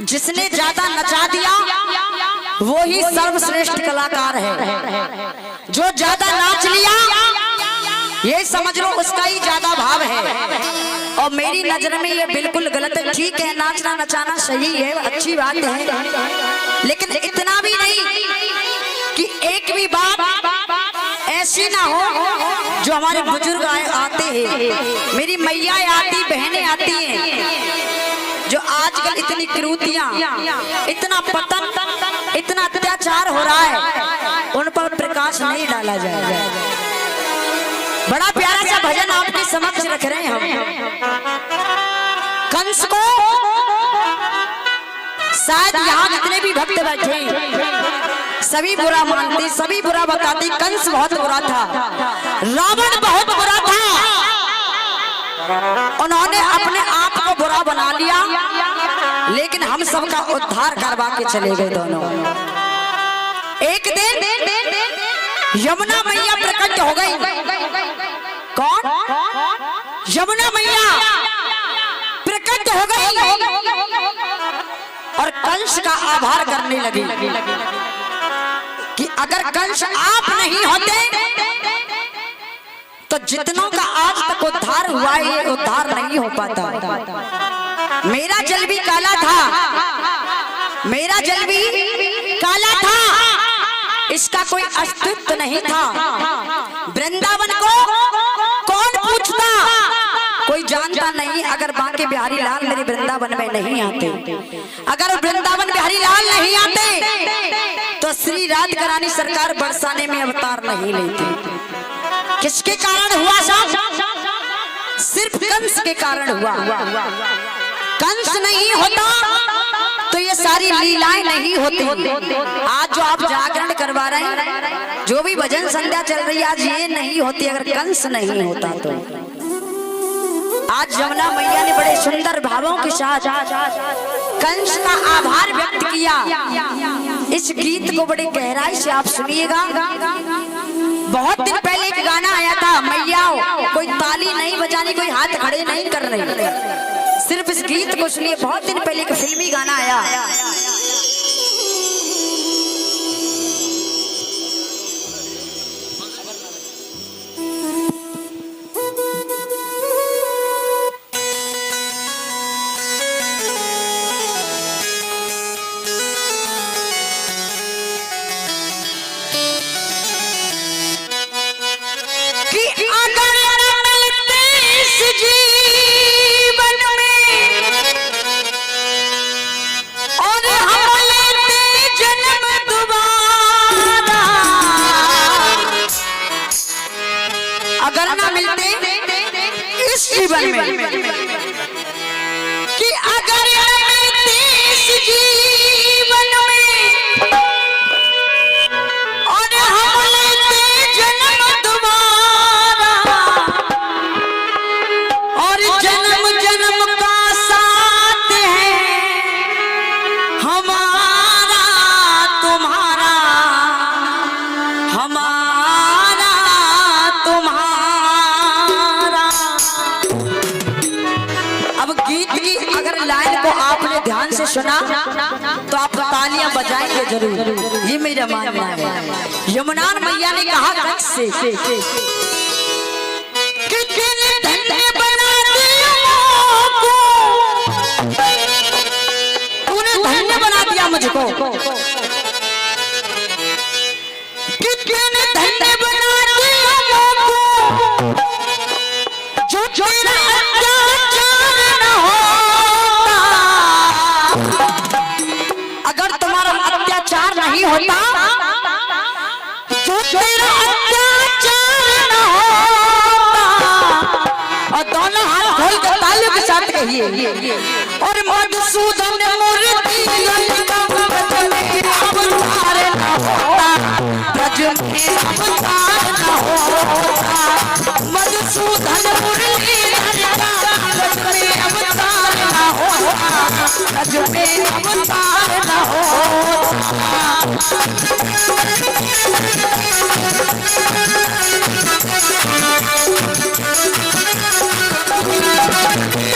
जिसने ज्यादा नचा दिया वो ही सर्वश्रेष्ठ कलाकार है। जो ज्यादा नाच लिया ये समझ लो उसका ही ज्यादा भाव है। और मेरी नजर में ये बिल्कुल गलत है। ठीक है, नाचना नचाना सही है, अच्छी बात है, लेकिन इतना भी नहीं कि एक भी बात ऐसी ना हो जो हमारे बुजुर्ग आते हैं, मेरी मैया आती, बहनें आती हैं, जो आजकल इतनी क्रूतियां, इतना पतन, इतना अत्याचार हो रहा है, उन पर प्रकाश नहीं डाला जाएगा। बड़ा प्यारा सा भजन आपके समक्ष रख रहे हैं हम। कंस को शायद यहाँ जितने भी भक्त बैठे सभी बुरा मानते, सभी बुरा बताते। कंस बहुत बुरा था, रावण बहुत बुरा था, उन्होंने अपने आप को बुरा बना लिया, लेकिन हम सबका उद्धार करवा के चले गए दोनों। एक दिन यमुना मैया प्रकट हो गई। कौन? यमुना मैया प्रकट हो गई और कंस का आभार करने लगी कि अगर कंस आप नहीं होते तो जितनों का आज तक उद्धार हुआ है ये उद्धार नहीं हो पाता। मेरा जल भी काला था, मेरा जल भी काला था, इसका कोई अस्तित्व नहीं था। वृंदावन को कौन पूछता, कोई जानता नहीं। अगर बांके बिहारी लाल मेरे वृंदावन में नहीं आते, अगर वृंदावन बिहारी लाल नहीं आते तो श्री राधिका रानी सरकार बरसाने में अवतार नहीं लेती। किसके कारण हुआ साहब? सिर्फ कंस के कारण हुआ। कंस नहीं होता तो ये सारी लीलाएं नहीं होती। आज जो आप जागरण करवा रहे हैं, जो भी भजन संध्या चल रही है, आज ये नहीं होती अगर कंस नहीं होता तो। आज यमुना मैया ने बड़े सुंदर भावों के साथ कंस का आभार व्यक्त किया। इस गीत को बड़े गहराई से आप सुनिएगा। बहुत दिन पहले एक गाना आया था, मैया कोई ताली नहीं बजानी, कोई हाथ खड़े नहीं कर रही, सिर्फ इस गीत को सुनिए। बहुत दिन पहले एक फिल्मी गाना आया। अगर ना मिलते इस जीवन में, कि अगर ना मिलते इस जीवन में और हम लेते जन्म दोबारा, और जन्म जन्म का साथ है हमारा तुम्हारा, हमारा लाइन को आपने ध्यान से सुना तो आप तालियां बजाएंगे जरूर, ये मेरा मानना है। यमुना मैया ने कहा कंस से कि धन्य बना दिया मुझको, तूने धन्य बना दिया मुझको, धन्य बना दिया मुझको, जो तेरा होता, जो तेरा अत्याचार न होता। और दोनों हाथ खोल कर तालियों के साथ कहिए, और मधुसूदन मूर्ति अवतार न होता, ब्रज में अवतार न होता, मधुसूदन मूर्ति अवतार न होता, ब्रज में अवतार न होता। Yeah.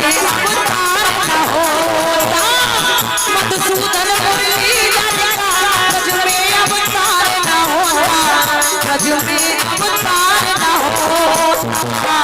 अवतार न होता, मधुसूदन मुरलीधर का ब्रज में अवतार न होता, ब्रज में अवतार न होता।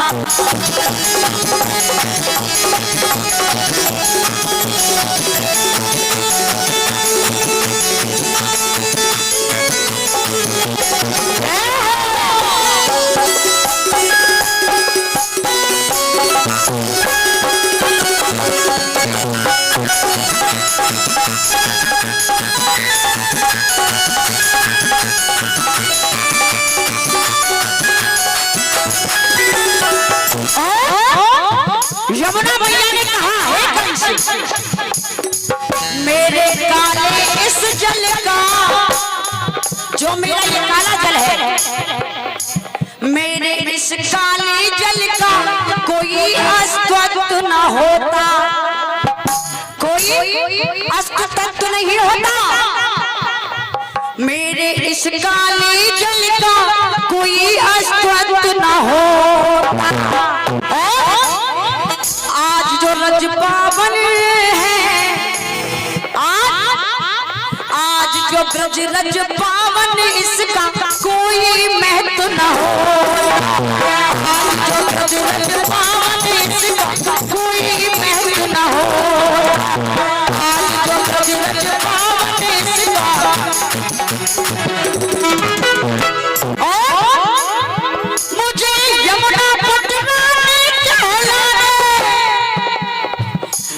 यमुना भैया ने कहा, हे कंस, मेरे काले इस जल का, जो मेरा ये काला जल है, मेरे इस काले जल का कोई अस्तित्व न होता, कोई अस्तित्व नहीं होता। मेरे इस काले जल का कोई अस्तित्व न होता। आज जो रज पावन है, आज जो ब्रज रज पावन, इसका कोई महत्व न हो। आज जो ब्रज रज पावन, इसका कोई महत्व न हो। आज जो ब्रज रज पावन, इसका मुझे यमुना पटरानी कहलाए,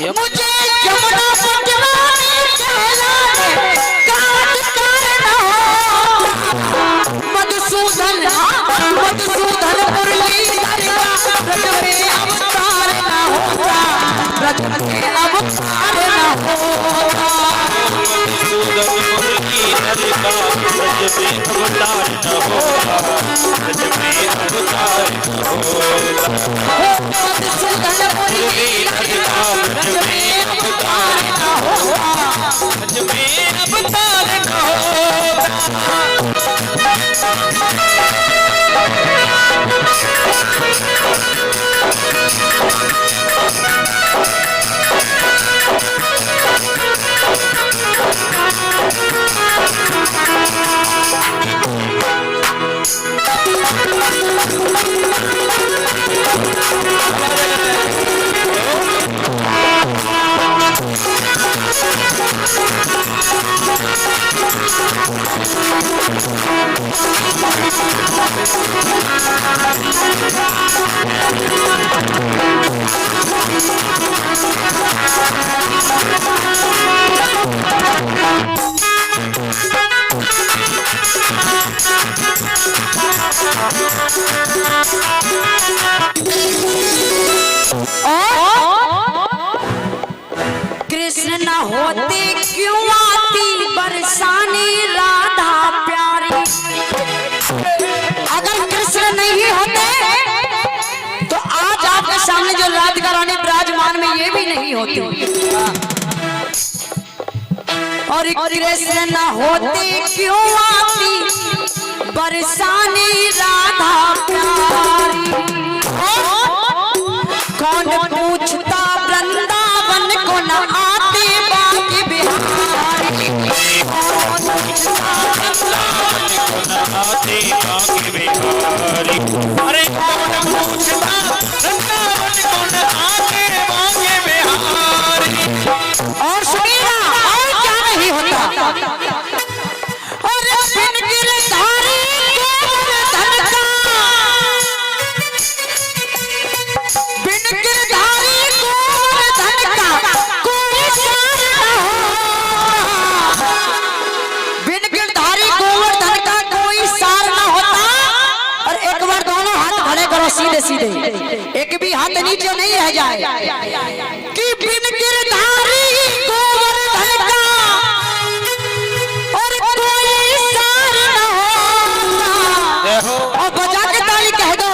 मुझे यमुना पटरानी कहलाए, काट कारण हो। मधुसूदन मधुसूदन मुरलीधर का ब्रज में अवतार न होता, ब्रज में अवतार न होता। मधुसूदन मुरलीधर का ब्रज में अवतार न होता, ब्रज में अवतार न होता। मधुसूदन मुरलीधर का ब्रज में अवतार न होता, ब्रज में अवतार न कृष्ण न होते क्यों आती बरसाने राधा प्यारी। अगर कृष्ण नहीं होते तो आज आपके सामने जो राधिका रानी विराजमान में ये भी नहीं होती। और कृष्ण न होते क्यों आती बरसाने राधा प्यारी। कौन पूछता वृंदावन को न आते बाकी बिहारी। कौन पूछता वृंदावन को न आते बाकी बिहारी। अरे कौन पूछता वृंदावन को न आते बाकी बिहारी। और सुनिए और क्या नहीं होता। और बिन गिरधारी गोवर्धन का, बिन गिरधारी गोवर्धन का कोई सार न हो। बिन गिरधारी गोवर्धन का कोई सार न होता। और एक बार दोनों हाथ खड़े करो सीधे सीधे, एक भी हाथ नीचे नहीं रह जाए। कि बिन गिरधारी गोवर्धन का और कोई सार न हो। और बजा के ताली कह दो।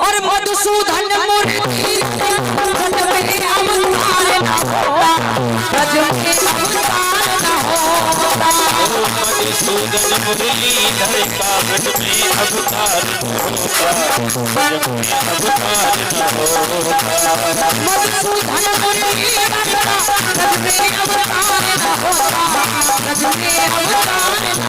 और मधुसूदन मुरलीधर ब्रज में अवतार न होता, ब्रज में अवतार न होता। मधुसूदन मुरलीधर का ब्रज में अवतार न होता, ब्रज में अवतार न होता। मधुसूदन मुरलीधर का ब्रज में अवतार न होता, ब्रज में अवतार न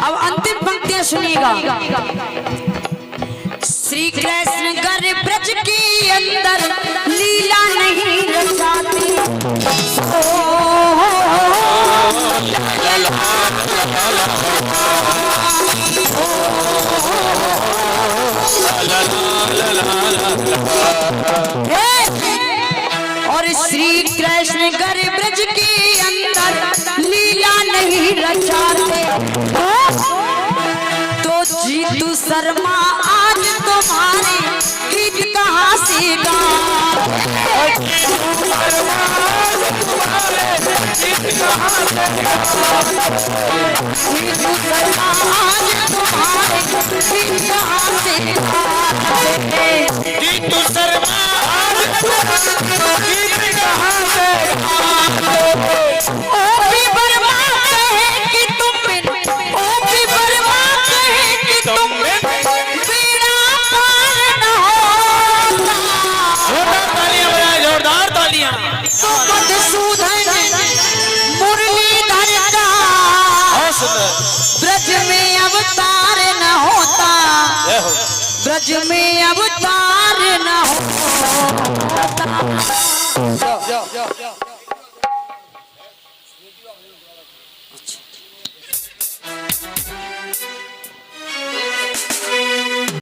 अब अंतिम पंक्तियां सुनिएगा। श्री कृष्ण गर्भ ब्रज के अंदर लीला नहीं रचाते, और श्री कृष्ण गर्भ ब्रज के अंदर लीला नहीं रचाते। तो जीतू शर्मा आज तुम्हारे गीत कहाँ से गाएं? जीतू शर्मा आज तुम्हारे गीत कहाँ से गाएं? जीतू शर्मा आज गीत कहाँ से ओपी वर्मा कहे कि तुम ओपी वर्मा कहे कि तुम बिना पार न होता। तालियां बजाएं, जोरदार तालियां। तो मधुसूदन मुरलीधर का ब्रज में अवतार न होता, ब्रज में अवतार न होता।